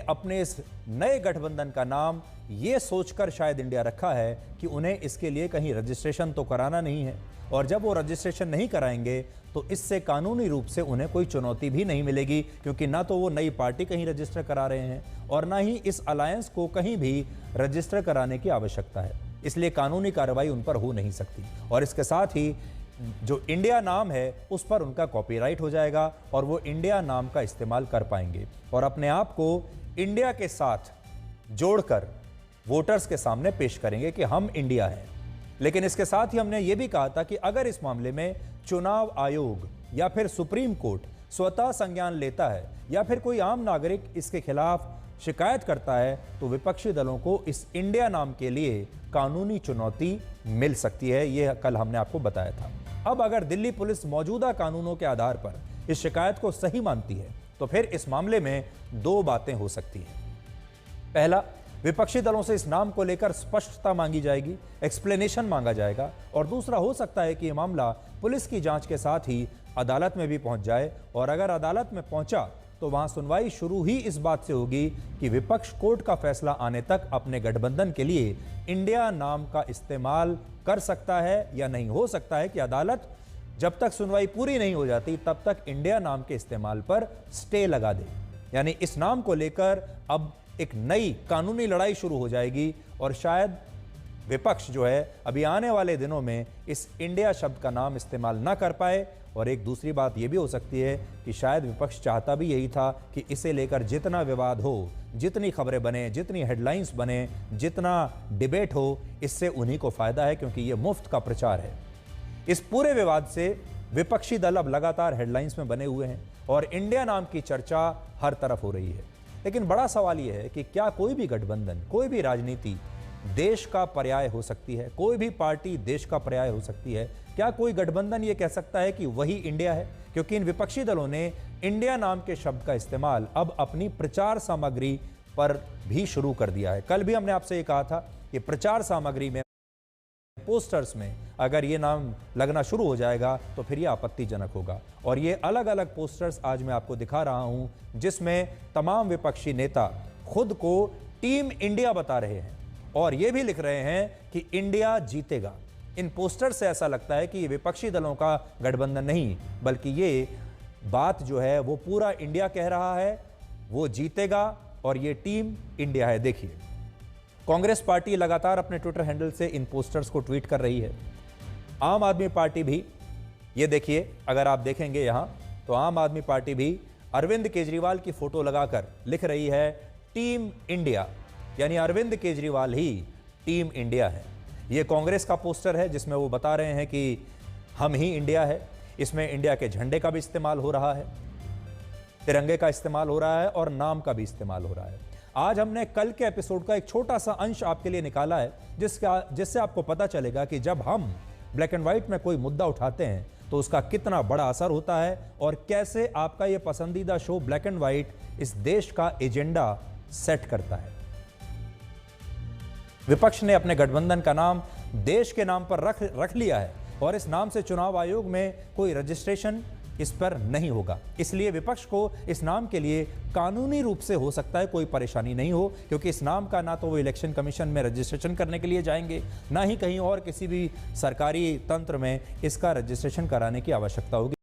अपने इस नए गठबंधन का नाम ये सोचकर शायद इंडिया रखा है कि उन्हें इसके लिए कहीं रजिस्ट्रेशन तो कराना नहीं है, और जब वो रजिस्ट्रेशन नहीं कराएंगे तो इससे कानूनी रूप से उन्हें कोई चुनौती भी नहीं मिलेगी, क्योंकि ना तो वो नई पार्टी कहीं रजिस्टर करा रहे हैं और ना ही इस अलायंस को कहीं भी रजिस्टर कराने की आवश्यकता है। इसलिए कानूनी कार्रवाई उन पर हो नहीं सकती, और इसके साथ ही जो इंडिया नाम है उस पर उनका कॉपीराइट हो जाएगा और वो इंडिया नाम का इस्तेमाल कर पाएंगे और अपने आप को इंडिया के साथ जोड़कर वोटर्स के सामने पेश करेंगे कि हम इंडिया हैं। लेकिन इसके साथ ही हमने ये भी कहा था कि अगर इस मामले में चुनाव आयोग या फिर सुप्रीम कोर्ट स्वतः संज्ञान लेता है या फिर कोई आम नागरिक इसके खिलाफ शिकायत करता है तो विपक्षी दलों को इस इंडिया नाम के लिए कानूनी चुनौती मिल सकती है। यह कल हमने आपको बताया था। अब अगर दिल्ली पुलिस मौजूदा कानूनों के आधार पर इस शिकायत को सही मानती है तो फिर इस मामले में दो बातें हो सकती हैं। पहला, विपक्षी दलों से इस नाम को लेकर स्पष्टता मांगी जाएगी, एक्सप्लेनेशन मांगा जाएगा, और दूसरा हो सकता है कि यह मामला पुलिस की जांच के साथ ही अदालत में भी पहुंच जाए, और अगर अदालत में पहुंचा तो वहां सुनवाई शुरू ही इस बात से होगी कि विपक्ष कोर्ट का फैसला आने तक अपने गठबंधन के लिए इंडिया नाम का इस्तेमाल कर सकता है या नहीं। हो सकता है कि अदालत जब तक सुनवाई पूरी नहीं हो जाती तब तक इंडिया नाम के इस्तेमाल पर स्टे लगा दे, यानी इस नाम को लेकर अब एक नई कानूनी लड़ाई शुरू हो जाएगी और शायद विपक्ष जो है अभी आने वाले दिनों में इस इंडिया शब्द का नाम इस्तेमाल ना कर पाए। और एक दूसरी बात यह भी हो सकती है कि शायद विपक्ष चाहता भी यही था कि इसे लेकर जितना विवाद हो, जितनी खबरें बने, जितनी हेडलाइंस बने, जितना डिबेट हो, इससे उन्हीं को फायदा है, क्योंकि ये मुफ्त का प्रचार है। इस पूरे विवाद से विपक्षी दल अब लगातार हेडलाइंस में बने हुए हैं और इंडिया नाम की चर्चा हर तरफ हो रही है। लेकिन बड़ा सवाल यह है कि क्या कोई भी गठबंधन, कोई भी राजनीति देश का पर्याय हो सकती है? कोई भी पार्टी देश का पर्याय हो सकती है? क्या कोई गठबंधन ये कह सकता है कि वही इंडिया है? क्योंकि इन विपक्षी दलों ने इंडिया नाम के शब्द का इस्तेमाल अब अपनी प्रचार सामग्री पर भी शुरू कर दिया है। कल भी हमने आपसे ये कहा था कि प्रचार सामग्री में, पोस्टर्स में अगर ये नाम लगना शुरू हो जाएगा तो फिर ये आपत्तिजनक होगा। और ये अलग अलग पोस्टर्स आज मैं आपको दिखा रहा हूं, जिसमें तमाम विपक्षी नेता खुद को टीम इंडिया बता रहे हैं और ये भी लिख रहे हैं कि इंडिया जीतेगा। इन पोस्टर से ऐसा लगता है कि ये विपक्षी दलों का गठबंधन नहीं, बल्कि ये बात जो है वो पूरा इंडिया कह रहा है, वो जीतेगा और ये टीम इंडिया है। देखिए, कांग्रेस पार्टी लगातार अपने ट्विटर हैंडल से इन पोस्टर्स को ट्वीट कर रही है। आम आदमी पार्टी भी, ये देखिए, अगर आप देखेंगे यहां तो आम आदमी पार्टी भी अरविंद केजरीवाल की फोटो लगाकर लिख रही है टीम इंडिया, यानी अरविंद केजरीवाल ही टीम इंडिया है। यह कांग्रेस का पोस्टर है जिसमें वो बता रहे हैं कि हम ही इंडिया है। इसमें इंडिया के झंडे का भी इस्तेमाल हो रहा है, तिरंगे का इस्तेमाल हो रहा है और नाम का भी इस्तेमाल हो रहा है। आज हमने कल के एपिसोड का एक छोटा सा अंश आपके लिए निकाला है जिससे आपको पता चलेगा कि जब हम ब्लैक एंड व्हाइट में कोई मुद्दा उठाते हैं तो उसका कितना बड़ा असर होता है और कैसे आपका यह पसंदीदा शो ब्लैक एंड व्हाइट इस देश का एजेंडा सेट करता है। विपक्ष ने अपने गठबंधन का नाम देश के नाम पर रख लिया है और इस नाम से चुनाव आयोग में कोई रजिस्ट्रेशन इस पर नहीं होगा। इसलिए विपक्ष को इस नाम के लिए कानूनी रूप से हो सकता है कोई परेशानी नहीं हो, क्योंकि इस नाम का ना तो वो इलेक्शन कमीशन में रजिस्ट्रेशन करने के लिए जाएंगे, ना ही कहीं और किसी भी सरकारी तंत्र में इसका रजिस्ट्रेशन कराने की आवश्यकता होगी।